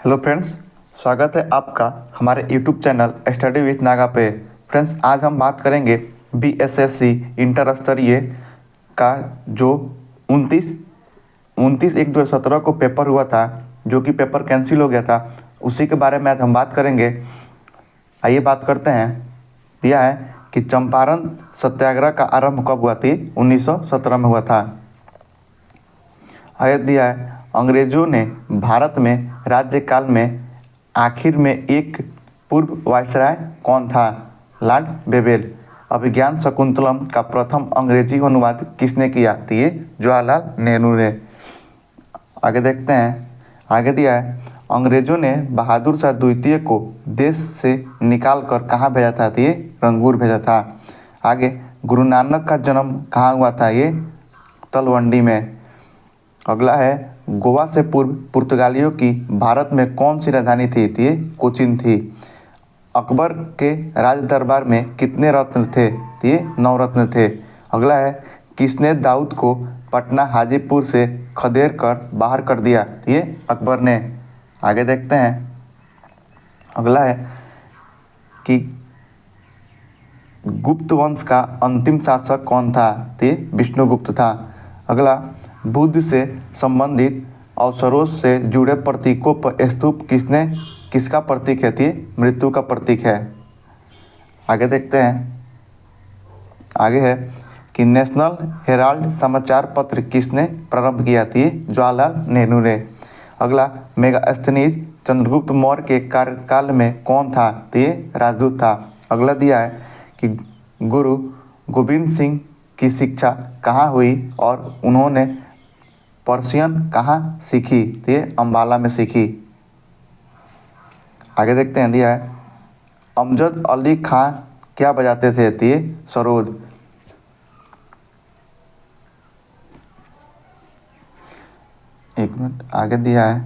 Hello friends, स्वागत है आपका हमारे YouTube channel study with Naga पे। फ्रेंड्स, आज हम बात करेंगे बीएसएससी इंटर स्तरीय का जो 29/1/2017 को पेपर हुआ था, जो कि पेपर कैंसिल हो गया था, उसी के बारे में आज हम बात करेंगे। आइए बात करते हैं। यह है कि चंपारण सत्याग्रह का आरंभ कब हुआ थी? 1917 में हुआ था। आयत दिया है, अंग्रेजों ने भारत में राज्यकाल में आखिर में एक पूर्व वायसराय कौन था? Lord Wavell. अभिज्ञान शकुंतलम का प्रथम अंग्रेजी अनुवाद किसने किया? तो ये जवाहरलाल नेहरू ने। आगे देखते हैं। आगे दिया है, अंग्रेजों ने बहादुर शाह द्वितीय को देश से निकाल कर कहाँ भेजा था? तो ये रंगूर भेजा था। आगे, गुरु नानक का जन्म कहाँ हुआ था? ये तलवंडी में। अगला है, गोवा से पूर्व पुर्तगालियों की भारत में कौन सी राजधानी थी? तो ये कोचीन थी। अकबर के राज दरबार में कितने रत्न थे? तो ये 9 रत्न थे। अगला है, किसने दाऊद को पटना हाजीपुर से खदेड़ कर बाहर कर दिया? तो ये अकबर ने। आगे देखते हैं। अगला है कि गुप्त वंश का अंतिम शासक कौन था? तो ये विष्णुगुप्त था। अगला, बुद्ध से संबंधित अवसरों से जुड़े प्रतीकों पर स्तूप किसका प्रतीक है? तो ये मृत्यु का प्रतीक है। आगे देखते हैं। आगे है कि नेशनल हेराल्ड समाचार पत्र किसने प्रारंभ किया? तो ये जवाहरलाल नेहरू ने। अगला, मेगास्थनीज चंद्रगुप्त मौर्य के कार्यकाल में कौन था? तो ये राजदूत था। अगला दिया है कि गुरु गोविंद सिंह की शिक्षा कहाँ हुई और उन्होंने पर्शियन कहाँ सीखी? तो ये अम्बाला में सीखी। आगे देखते हैं। दिया है, अमजद अली खां क्या बजाते थे? तो ये सरोद। एक मिनट। आगे दिया है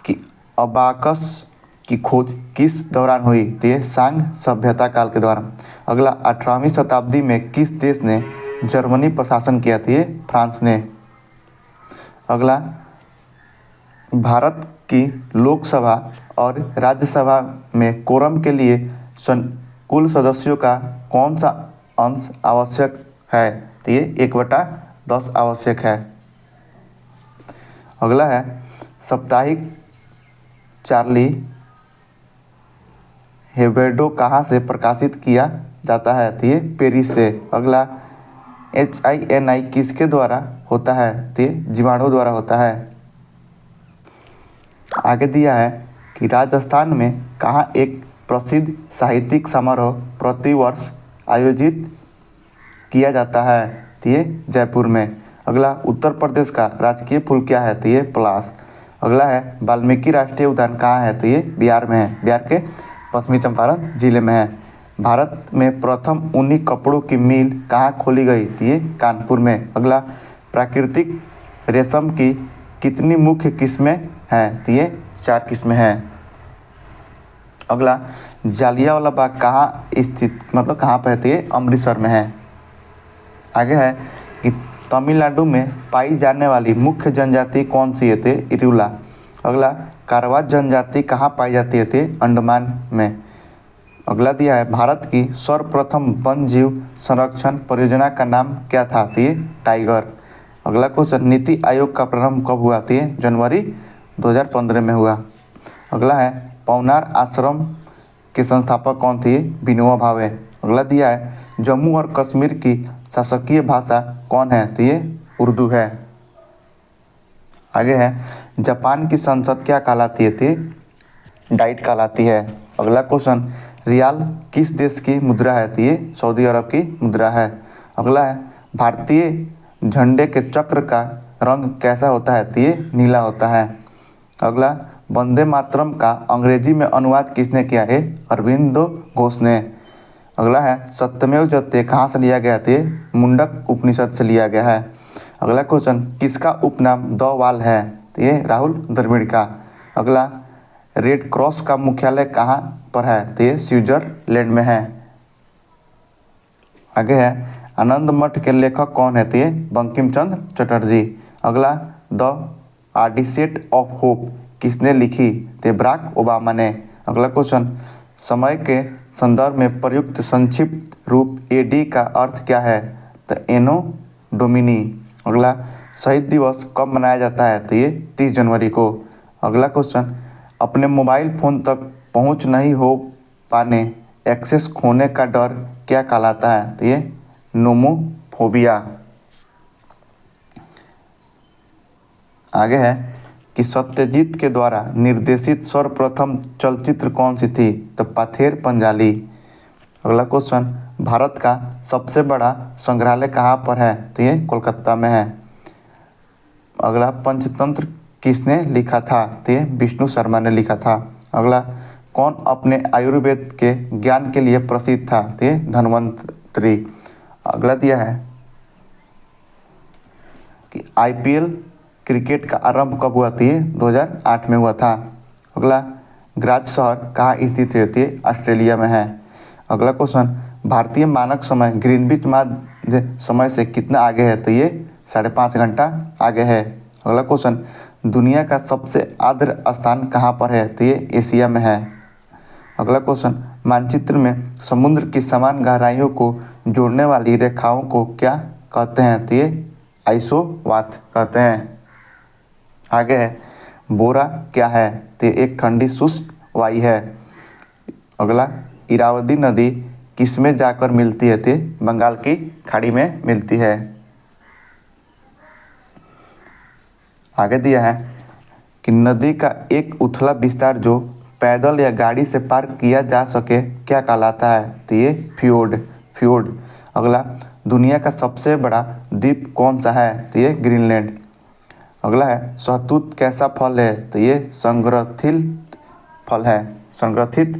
कि अबाकस की खोज किस दौरान हुई? तो ये सांग सभ्यता काल के दौरान। अगला, 18वीं शताब्दी में किस देश ने जर्मनी पर शासन किया? तो ये फ्रांस ने। अगला, भारत की लोकसभा और राज्यसभा में कोरम के लिए कुल सदस्यों का कौन सा अंश आवश्यक है? तो ये 1/10 आवश्यक है। अगला है, साप्ताहिक चार्ली हेब्डो कहाँ से प्रकाशित किया जाता है? तो ये पेरिस से। अगला, HINI किसके द्वारा होता है? तो ये जीवाणु द्वारा होता है। आगे दिया है कि राजस्थान में कहाँ एक प्रसिद्ध साहित्यिक समारोह प्रतिवर्ष आयोजित किया जाता है? तो ये जयपुर में। अगला, उत्तर प्रदेश का राजकीय फूल क्या है? तो ये पलाश। अगला है, वाल्मीकि राष्ट्रीय उद्यान कहाँ है? तो ये बिहार में है। बिहार के पश्चिमी चंपारण जिले में है। भारत में प्रथम ऊनी कपड़ों की मिल कहाँ खोली गई? तो ये कानपुर में। अगला, प्राकृतिक रेशम की कितनी मुख्य किस्में हैं? तो ये 4 किस्में हैं। अगला, जालियांवाला बाग कहाँ स्थित, मतलब कहाँ पर है? तो ये अमृतसर में है। आगे है कि तमिलनाडु में पाई जाने वाली मुख्य जनजाति कौन सी है? तो इरुला। अगला, कारवा जनजाति कहाँ पाई जाती है? तो अंडमान में। अगला दिया है, भारत की सर्वप्रथम वन जीव संरक्षण परियोजना का नाम क्या था? तो ये टाइगर। अगला क्वेश्चन, नीति आयोग का प्रारंभ कब हुआ? तो ये जनवरी 2015 में हुआ। अगला है, पवनार आश्रम के संस्थापक कौन थे? विनोबा भावे। अगला दिया है, जम्मू और कश्मीर की शासकीय भाषा कौन है? तो ये उर्दू है। आगे है, जापान की संसद क्या कहलाती है? तो डाइट कहलाती है। अगला क्वेश्चन, रियाल किस देश की मुद्रा है? तो ये सऊदी अरब की मुद्रा है। अगला है, भारतीय झंडे के चक्र का रंग कैसा होता है? तो ये नीला होता है। अगला, वंदे मातरम का अंग्रेजी में अनुवाद किसने किया है? अरविंदो घोष ने। अगला है, सत्यमेव जयते कहाँ से लिया गया? तो ये मुंडक उपनिषद से लिया गया है। अगला क्वेश्चन, किसका उपनाम द वाल है? तो ये राहुल द्रविड़ का। अगला, रेड क्रॉस का मुख्यालय कहाँ पर है? तो ये स्विट्जरलैंड में है। आगे है, आनंद मठ के लेखक कौन है? तो ये बंकिम चंद्र चटर्जी। अगला, द ऑडिसेट ऑफ होप किसने लिखी? तो बराक ओबामा ने। अगला क्वेश्चन, समय के संदर्भ में प्रयुक्त संक्षिप्त रूप एडी का अर्थ क्या है? तो एनो डोमिनी। अगला, शहीद दिवस कब मनाया जाता है? तो ये 30 जनवरी को। अगला क्वेश्चन, अपने मोबाइल फ़ोन तक पहुंच नहीं हो पाने, एक्सेस खोने का डर क्या कहलाता है? तो ये नोमोफोबिया। आगे है कि सत्यजीत के द्वारा निर्देशित सर्वप्रथम चलचित्र कौन सी थी? तो पथेर पंजाली। अगला क्वेश्चन, भारत का सबसे बड़ा संग्रहालय कहाँ पर है? तो ये कोलकाता में है। अगला, पंचतंत्र किसने लिखा था? तो ये विष्णु शर्मा ने लिखा था। अगला, कौन अपने आयुर्वेद के ज्ञान के लिए प्रसिद्ध था? तो ये धन्वंतरी। अगला दिया है कि आईपीएल क्रिकेट का आरंभ कब हुआ? तो ये 2008 में हुआ था। अगला, ग्राज शहर कहाँ स्थित है? तो ये ऑस्ट्रेलिया में है। अगला क्वेश्चन, भारतीय मानक समय ग्रीनविच मध्य समय से कितना आगे है? तो ये 5.5 घंटा आगे है। अगला क्वेश्चन, दुनिया का सबसे आर्द्र स्थान कहाँ पर है? तो ये एशिया में है। अगला क्वेश्चन, मानचित्र में समुद्र की समान गहराइयों को जोड़ने वाली रेखाओं को क्या कहते हैं? तो ये आइसोवाथ कहते हैं। आगे है, बोरा क्या है? तो ये एक ठंडी शुष्क वायु है। अगला, इरावदी नदी किस में जाकर मिलती है? तो बंगाल की खाड़ी में मिलती है। आगे दिया है कि नदी का एक उथला विस्तार जो पैदल या गाड़ी से पार किया जा सके क्या कहलाता है? तो ये फ्योर्ड। अगला, दुनिया का सबसे बड़ा द्वीप कौन सा है? तो ये ग्रीनलैंड। अगला है, शहतूत कैसा फल है? तो ये संग्रथित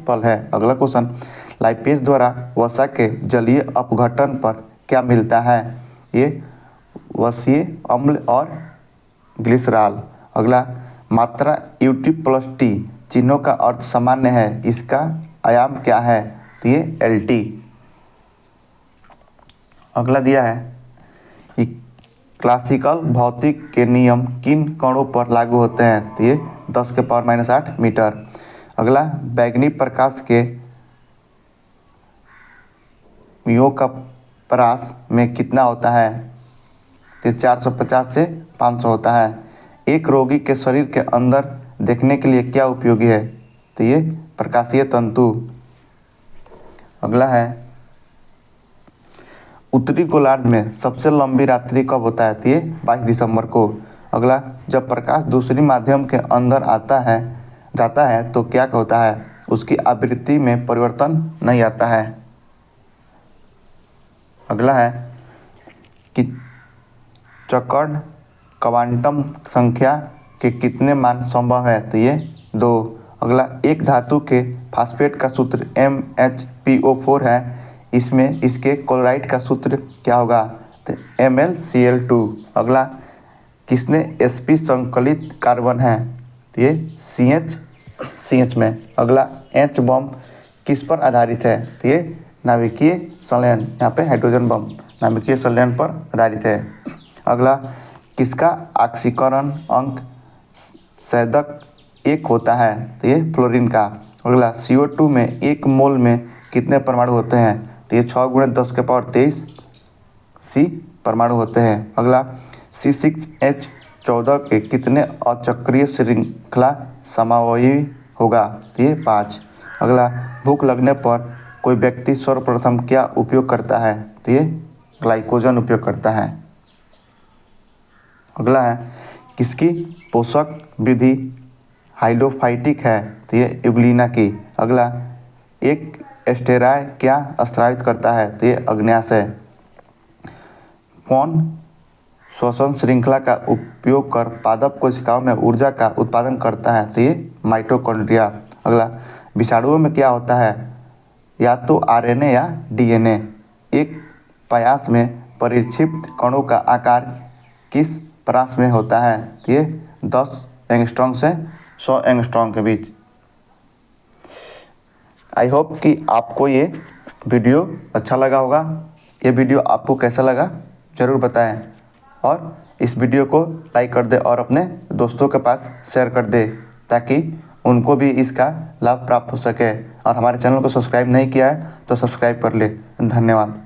फल है। अगला क्वेश्चन, लाइपेज द्वारा वसा के जलीय अपघटन पर क्या मिलता है? ये वसीय अम्ल और ग्लिसरॉल। अगला, मात्रा UT+T चिन्हों का अर्थ सामान्य है, इसका आयाम क्या है? तो ये LT। अगला दिया है कि क्लासिकल भौतिक के नियम किन कणों पर लागू होते हैं? तो ये 10⁻⁸ मीटर। अगला, बैगनी प्रकाश के मियो का परास में कितना होता है? तो 450 से 500 होता है। एक रोगी के शरीर के अंदर देखने के लिए क्या उपयोगी है? तो ये प्रकाशीय तंतु। अगला है, उत्तरी गोलार्ध में सबसे लंबी रात्रि कब होता है? तो ये 22 दिसंबर को। अगला, जब प्रकाश दूसरी माध्यम के अंदर जाता है तो क्या होता है? उसकी आवृत्ति में परिवर्तन नहीं आता है। अगला है कि चक्रण क्वांटम संख्या के कितने मान संभव है? तो ये 2। अगला, एक धातु के फास्फेट का सूत्र MHPO4 है, इसमें इसके क्लोराइड का सूत्र क्या होगा? तो MlCl2। अगला, किसने sp संकलित कार्बन है? तो ये CH में। अगला, H बम किस पर आधारित है? तो ये नाभिकीय संलयन, यहाँ पे हाइड्रोजन बम नाभिकीय संलयन पर आधारित है। अगला, किसका ऑक्सीकरण अंक संवेदक 1 होता है? तो ये फ्लोरीन का। अगला, CO2 में 1 मोल में कितने परमाणु होते हैं? तो ये 6 × 10⁻23 C परमाणु होते हैं। अगला, C6H14 के कितने अचक्रीय श्रृंखला समावयवी होगा? तो ये 5। अगला, भूख लगने पर कोई व्यक्ति सर्वप्रथम क्या उपयोग करता है? तो ये ग्लाइकोजन उपयोग करता है। अगला है, किसकी पोषक विधि हाइड्रोफाइटिक है? तो ये यूग्लिना की। अगला, एक एस्टेरॉय क्या स्रावित करता है? तो ये अग्न्याशय। कौन श्वसन श्रृंखला का उपयोग कर पादप कोशिकाओं में ऊर्जा का उत्पादन करता है? तो ये माइटोकॉन्ड्रिया। अगला, विषाणुओं में क्या होता है? या तो RNA या DNA। एक प्रयास में परिक्षिप्त कणों का आकार किस परास में होता है? तो ये 10 एंगस्ट्रॉम से 100 एंगस्ट्रॉम के बीच। आई होप कि आपको ये वीडियो अच्छा लगा होगा। ये वीडियो आपको कैसा लगा ज़रूर बताएं और इस वीडियो को लाइक कर दे और अपने दोस्तों के पास शेयर कर दे। ताकि उनको भी इसका लाभ प्राप्त हो सके। और हमारे चैनल को सब्सक्राइब नहीं किया है तो सब्सक्राइब कर ले। धन्यवाद।